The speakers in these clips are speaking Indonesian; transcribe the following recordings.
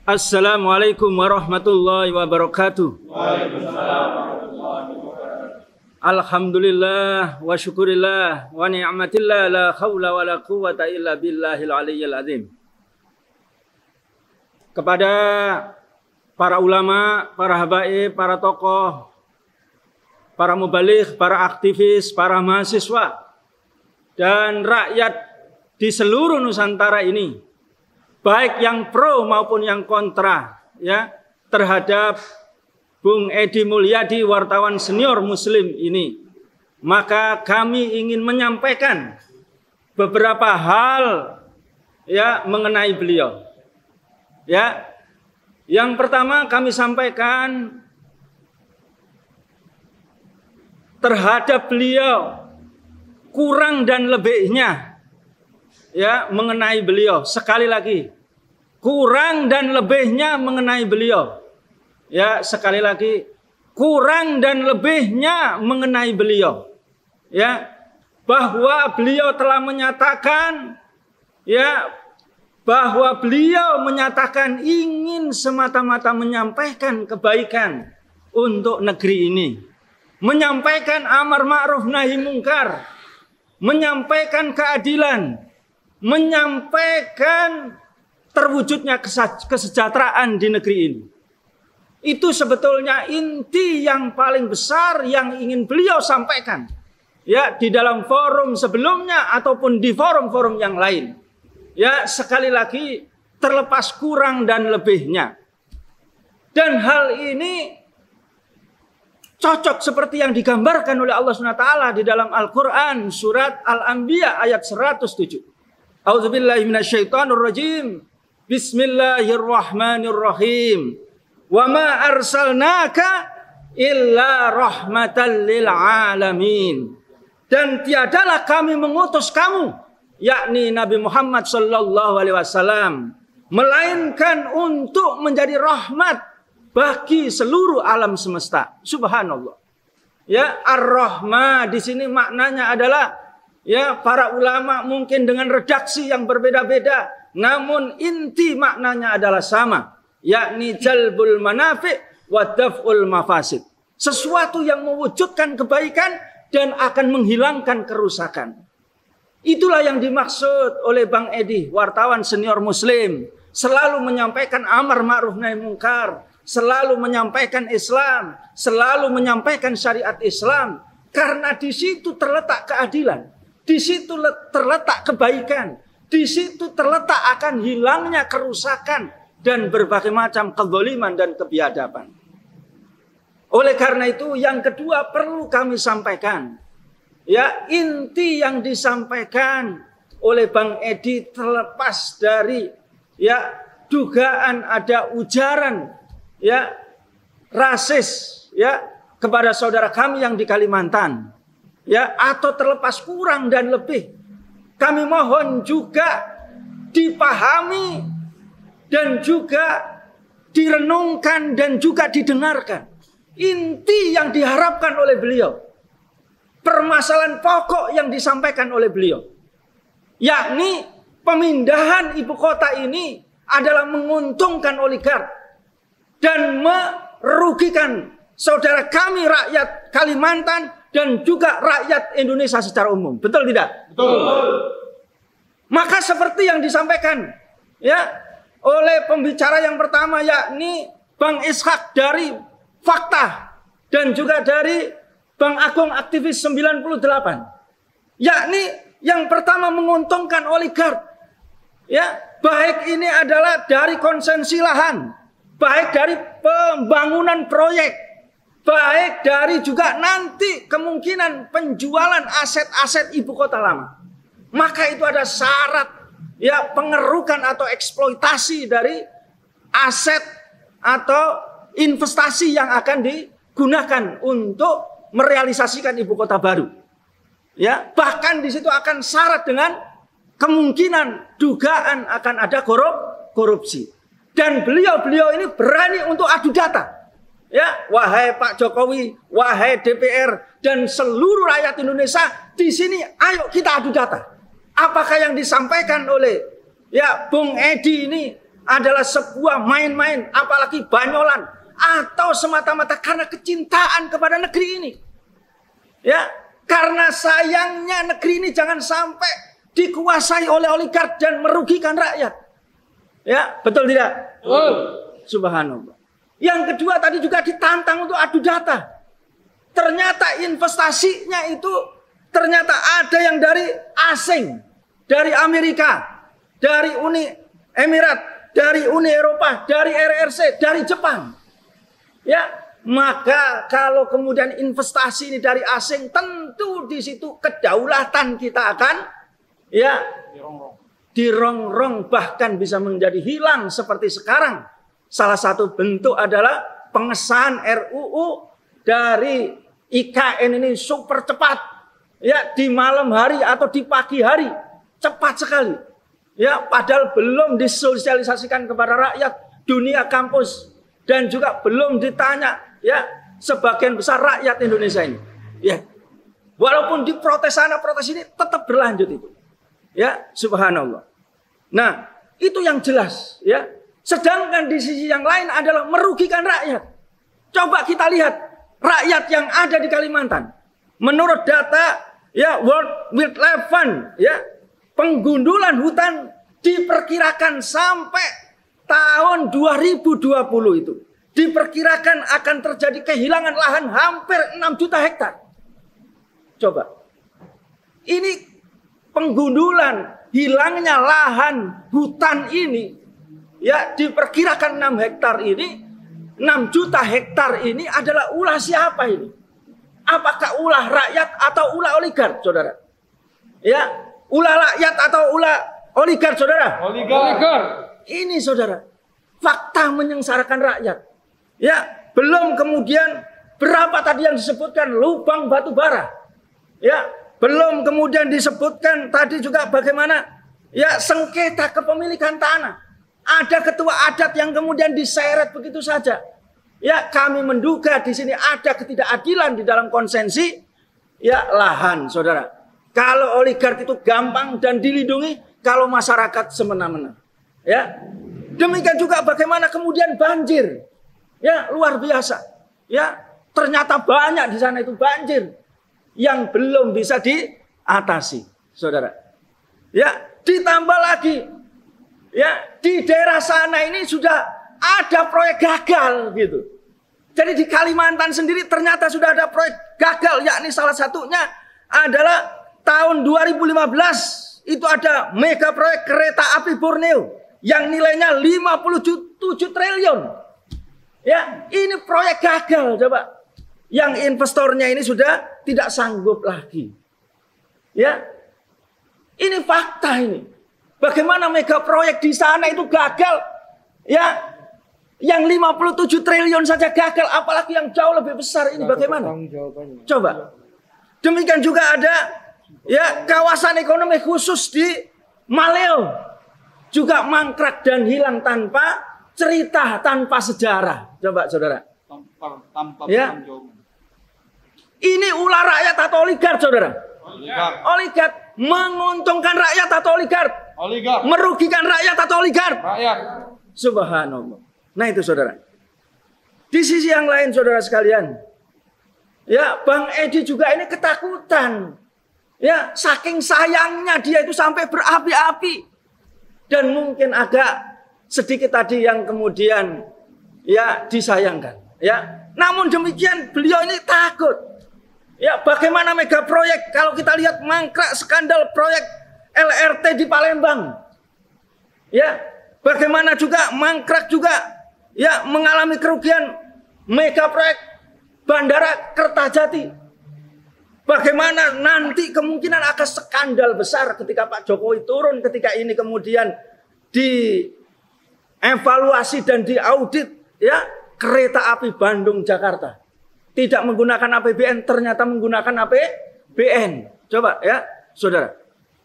Assalamualaikum warahmatullahi wabarakatuh. Waalaikumsalam warahmatullahi wabarakatuh. Alhamdulillah wa syukurillah wa ni'matillah la haula wa la quwata illa billahil aliyyil azim. Kepada para ulama, para habaib, para tokoh, para mubaligh, para aktivis, para mahasiswa, dan rakyat di seluruh Nusantara ini, baik yang pro maupun yang kontra, ya, terhadap Bung Edi Mulyadi, wartawan senior Muslim ini, maka kami ingin menyampaikan beberapa hal, ya, mengenai beliau. Ya, yang pertama kami sampaikan terhadap beliau kurang dan lebihnya, ya, mengenai beliau. Sekali lagi, kurang dan lebihnya mengenai beliau. Ya, sekali lagi, kurang dan lebihnya mengenai beliau. Ya, bahwa beliau telah menyatakan, ya, bahwa beliau menyatakan ingin semata-mata menyampaikan kebaikan untuk negeri ini, menyampaikan amar ma'ruf nahi mungkar, menyampaikan keadilan, menyampaikan terwujudnya kesejahteraan di negeri ini. Itu sebetulnya inti yang paling besar yang ingin beliau sampaikan, ya, di dalam forum sebelumnya ataupun di forum-forum yang lain. Ya, sekali lagi, terlepas kurang dan lebihnya. Dan hal ini cocok seperti yang digambarkan oleh Allah SWT di dalam Al-Quran, surat Al-Anbiya ayat 107. A'udzubillahi minasyaitonirrajim. Bismillahirrahmanirrahim. Wa ma arsalnaka illa rahmatan lil alamin. Dan tiadalah kami mengutus kamu, yakni Nabi Muhammad sallallahu alaihi wasallam, melainkan untuk menjadi rahmat bagi seluruh alam semesta. Subhanallah. Ya, ar-rahmah di sini maknanya adalah, ya, para ulama mungkin dengan redaksi yang berbeda-beda, namun inti maknanya adalah sama, yakni jalbul manafi' wa daf'ul mafasid. Sesuatu yang mewujudkan kebaikan dan akan menghilangkan kerusakan. Itulah yang dimaksud oleh Bang Edi, wartawan senior Muslim. Selalu menyampaikan amar ma'ruf nahi mungkar, selalu menyampaikan Islam, selalu menyampaikan syariat Islam. Karena di situ terletak keadilan, di situ terletak kebaikan, di situ terletak akan hilangnya kerusakan dan berbagai macam kezaliman dan kebiadaban. Oleh karena itu, yang kedua perlu kami sampaikan, ya, inti yang disampaikan oleh Bang Edi terlepas dari, ya, dugaan ada ujaran, ya, rasis, ya, kepada saudara kami yang di Kalimantan, ya, atau terlepas kurang dan lebih, kami mohon juga dipahami dan juga direnungkan dan juga didengarkan inti yang diharapkan oleh beliau, permasalahan pokok yang disampaikan oleh beliau, yakni pemindahan ibu kota ini adalah menguntungkan oligark dan merugikan saudara kami rakyat Kalimantan dan juga rakyat Indonesia secara umum. Betul tidak? Betul. Maka seperti yang disampaikan, ya, oleh pembicara yang pertama, yakni Bang Ishak dari Fakta dan juga dari Bang Agung aktivis 98, yakni yang pertama menguntungkan oligark, ya, baik ini adalah dari konsensi lahan, baik dari pembangunan proyek, baik dari juga nanti kemungkinan penjualan aset-aset ibu kota lama. Maka itu ada syarat, ya, pengerukan atau eksploitasi dari aset atau investasi yang akan digunakan untuk merealisasikan ibu kota baru. Ya, bahkan di situ akan syarat dengan kemungkinan dugaan akan ada korupsi. Dan beliau ini berani untuk adu data. Ya, wahai Pak Jokowi, wahai DPR dan seluruh rakyat Indonesia, di sini ayo kita adu data. Apakah yang disampaikan oleh, ya, Bung Edi ini adalah sebuah main-main, apalagi banyolan, atau semata-mata karena kecintaan kepada negeri ini. Ya, karena sayangnya negeri ini jangan sampai dikuasai oleh oligark dan merugikan rakyat. Ya, betul tidak? Betul. Subhanallah. Yang kedua tadi juga ditantang untuk adu data. Ternyata investasinya itu ternyata ada yang dari asing, dari Amerika, dari Uni Emirat, dari Uni Eropa, dari RRC, dari Jepang. Ya, maka kalau kemudian investasi ini dari asing, tentu di situ kedaulatan kita akan ya dirongrong, bahkan bisa menjadi hilang seperti sekarang. Salah satu bentuk adalah pengesahan RUU dari IKN ini super cepat. Ya, di malam hari atau di pagi hari. Cepat sekali. Ya, padahal belum disosialisasikan kepada rakyat dunia kampus. Dan juga belum ditanya ya sebagian besar rakyat Indonesia ini. Ya. Walaupun diprotes sana protes ini tetap berlanjut itu. Ya, subhanallah. Nah, itu yang jelas ya. Sedangkan di sisi yang lain adalah merugikan rakyat. Coba kita lihat rakyat yang ada di Kalimantan. Menurut data ya World Wildlife Fund ya, penggundulan hutan diperkirakan sampai tahun 2020 itu diperkirakan akan terjadi kehilangan lahan hampir 6 juta hektar. Coba. Ini penggundulan, hilangnya lahan hutan ini ya diperkirakan 6 hektar ini, 6 juta hektar ini adalah ulah siapa ini? Apakah ulah rakyat atau ulah oligark, saudara? Ya, ulah rakyat atau ulah oligark, saudara? Oligark. Ini, saudara, fakta menyengsarakan rakyat. Ya, belum kemudian berapa tadi yang disebutkan lubang batu bara. Ya, belum kemudian disebutkan tadi juga bagaimana ya sengketa kepemilikan tanah. Ada ketua adat yang kemudian diseret begitu saja. Ya, kami menduga di sini ada ketidakadilan di dalam konsensi ya lahan, saudara. Kalau oligark itu gampang dan dilindungi, kalau masyarakat semena-mena. Ya, demikian juga bagaimana kemudian banjir. Ya, luar biasa. Ya, ternyata banyak di sana itu banjir yang belum bisa diatasi, saudara. Ya, ditambah lagi. Ya, di daerah sana ini sudah ada proyek gagal gitu. Jadi di Kalimantan sendiri ternyata sudah ada proyek gagal, yakni salah satunya adalah tahun 2015 itu ada mega proyek kereta api Borneo yang nilainya 57 triliun. Ya, ini proyek gagal coba. Yang investornya ini sudah tidak sanggup lagi. Ya. Ini fakta ini. Bagaimana mega proyek di sana itu gagal? Ya, yang 57 triliun saja gagal, apalagi yang jauh lebih besar ini bagaimana? Coba. Demikian juga ada ya kawasan ekonomi khusus di Maleo juga mangkrak dan hilang tanpa cerita, tanpa sejarah. Coba, saudara. Tanpa ya. Ini ulah rakyat atau oligark, saudara? Oligark. Menguntungkan rakyat atau oligark? Oligark. Merugikan rakyat atau oligark? Rakyat. Subhanallah. Nah itu, saudara. Di sisi yang lain, saudara sekalian, ya Bang Edi juga ini ketakutan. Ya, saking sayangnya dia itu sampai berapi-api. Dan mungkin agak sedikit tadi yang kemudian ya disayangkan. Ya, namun demikian beliau ini takut. Ya, bagaimana mega proyek kalau kita lihat mangkrak skandal proyek LRT di Palembang. Ya, bagaimana juga mangkrak juga ya mengalami kerugian mega proyek Bandara Kertajati. Bagaimana nanti kemungkinan akan skandal besar ketika Pak Jokowi turun ketika ini kemudian dievaluasi dan diaudit ya kereta api Bandung Jakarta. Tidak menggunakan APBN, ternyata menggunakan APBN. Coba ya, saudara.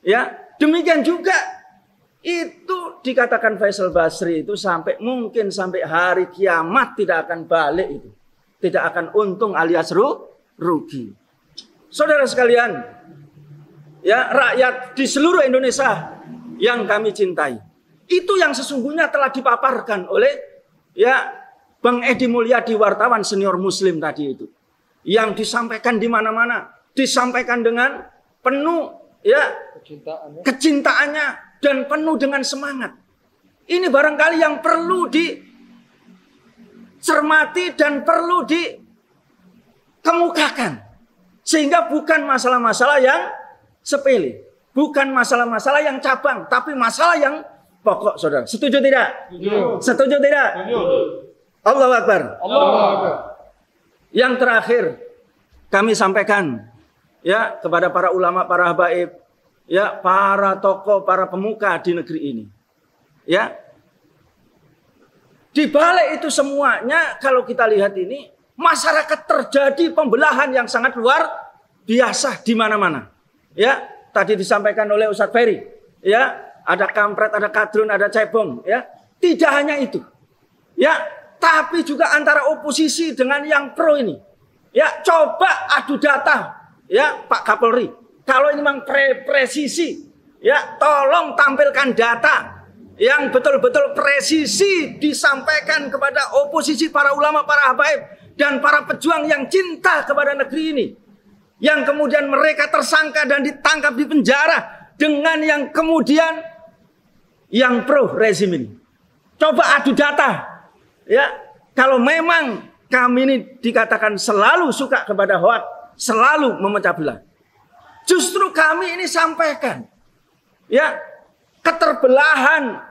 Ya, demikian juga itu dikatakan Faisal Basri itu mungkin sampai hari kiamat tidak akan balik itu. Tidak akan untung alias rugi. Saudara sekalian, ya rakyat di seluruh Indonesia yang kami cintai. Itu yang sesungguhnya telah dipaparkan oleh ya Bang Edi Mulyadi, wartawan senior Muslim tadi itu. Yang disampaikan di mana-mana, disampaikan dengan penuh ya kecintaannya dan penuh dengan semangat. Ini barangkali yang perlu dicermati dan perlu dikemukakan. Sehingga bukan masalah-masalah yang sepele, bukan masalah-masalah yang cabang, tapi masalah yang pokok, saudara. Setuju tidak? Setuju tidak? Allahu Akbar. Allahu Akbar. Yang terakhir kami sampaikan ya kepada para ulama, para habaib, ya para tokoh, para pemuka di negeri ini. Ya. Di balik itu semuanya kalau kita lihat ini, masyarakat terjadi pembelahan yang sangat luar biasa di mana-mana. Ya, tadi disampaikan oleh Ustadz Ferry, ya. Ada kampret, ada kadrun, ada cebong, ya. Tidak hanya itu. Ya, tapi juga antara oposisi dengan yang pro ini. Ya, coba adu data, ya, Pak Kapolri. Kalau ini memang presisi, ya, tolong tampilkan data yang betul-betul presisi disampaikan kepada oposisi, para ulama, para habaib dan para pejuang yang cinta kepada negeri ini. Yang kemudian mereka tersangka dan ditangkap di penjara dengan yang kemudian yang pro rezim ini. Coba adu data. Ya, kalau memang kami ini dikatakan selalu suka kepada hoak, selalu memecah belah. Justru kami ini sampaikan ya keterbelahan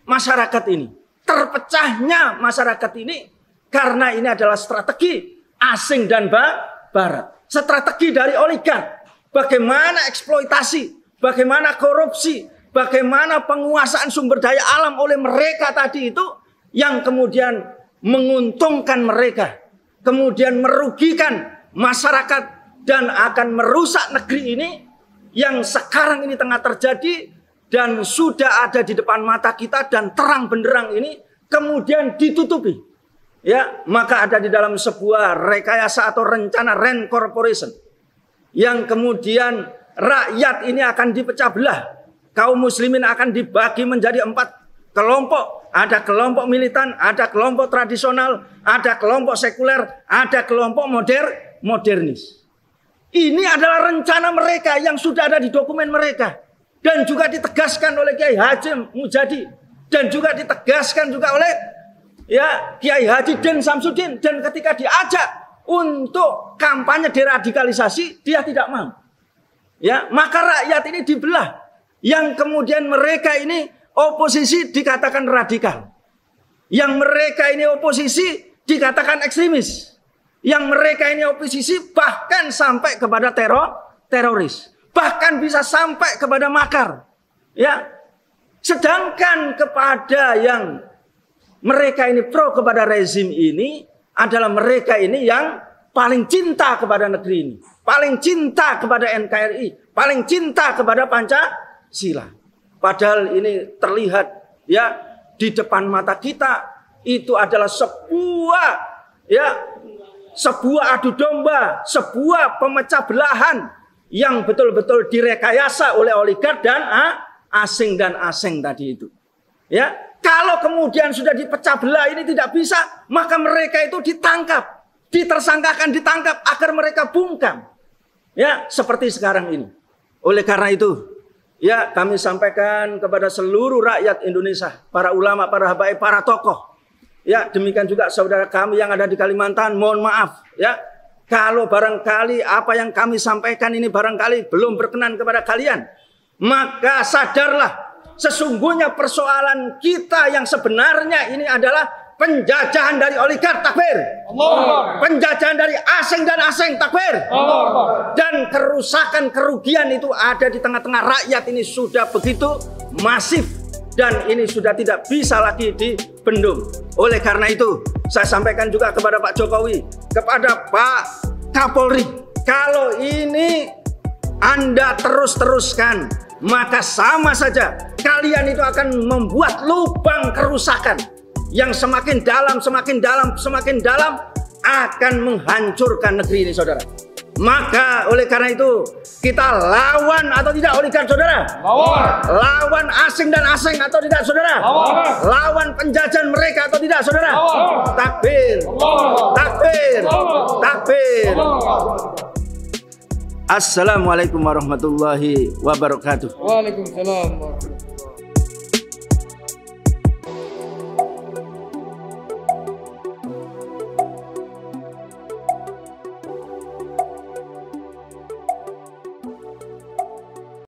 masyarakat ini, terpecahnya masyarakat ini karena ini adalah strategi asing dan barat. Strategi dari oligark. Bagaimana eksploitasi, bagaimana korupsi, bagaimana penguasaan sumber daya alam oleh mereka tadi itu yang kemudian menguntungkan mereka, kemudian merugikan masyarakat dan akan merusak negeri ini yang sekarang ini tengah terjadi dan sudah ada di depan mata kita dan terang benderang ini kemudian ditutupi. Ya, maka ada di dalam sebuah rekayasa atau rencana Rand Corporation yang kemudian rakyat ini akan dipecah belah. Kaum muslimin akan dibagi menjadi 4 kelompok. Ada kelompok militan, ada kelompok tradisional, ada kelompok sekuler, ada kelompok modernis. Ini adalah rencana mereka yang sudah ada di dokumen mereka. Dan juga ditegaskan oleh Kiai Haji Mujadi. Dan juga ditegaskan juga oleh ya Kiai Haji Den Samsudin. Dan ketika diajak untuk kampanye deradikalisasi, dia tidak mau. Ya, maka rakyat ini dibelah. Yang kemudian mereka ini oposisi dikatakan radikal. Yang mereka ini oposisi dikatakan ekstremis. Yang mereka ini oposisi bahkan sampai kepada teroris. Bahkan bisa sampai kepada makar. Ya. Sedangkan kepada yang mereka ini pro kepada rezim ini adalah mereka ini yang paling cinta kepada negeri ini. Paling cinta kepada NKRI. Paling cinta kepada Pancasila. Padahal ini terlihat ya di depan mata kita itu adalah sebuah adu domba, sebuah pemecah belahan yang betul-betul direkayasa oleh oligark dan asing tadi itu. Ya, kalau kemudian sudah dipecah belah ini tidak bisa, maka mereka itu ditangkap, ditangkap agar mereka bungkam. Ya, seperti sekarang ini. Oleh karena itu, ya kami sampaikan kepada seluruh rakyat Indonesia, para ulama, para habaib, para tokoh. Ya, demikian juga saudara kami yang ada di Kalimantan, mohon maaf ya. Kalau barangkali apa yang kami sampaikan ini barangkali belum berkenan kepada kalian, maka sadarlah sesungguhnya persoalan kita yang sebenarnya ini adalah penjajahan dari oligark, takbir. Penjajahan dari asing dan asing, takbir. Dan kerusakan, kerugian itu ada di tengah-tengah rakyat ini sudah begitu masif. Dan ini sudah tidak bisa lagi dibendung. Oleh karena itu, saya sampaikan juga kepada Pak Jokowi, kepada Pak Kapolri, kalau ini Anda terus-teruskan, maka sama saja kalian itu akan membuat lubang kerusakan yang semakin dalam akan menghancurkan negeri ini, saudara. Maka oleh karena itu kita lawan atau tidak oligark saudara? Lawan. Lawan asing dan asing atau tidak saudara? Lawan. Lawan penjajahan mereka atau tidak saudara? Lawan. Takbir. Takbir. Takbir. Assalamualaikum warahmatullahi wabarakatuh. Waalaikumsalam warahmatullahi wabarakatuh.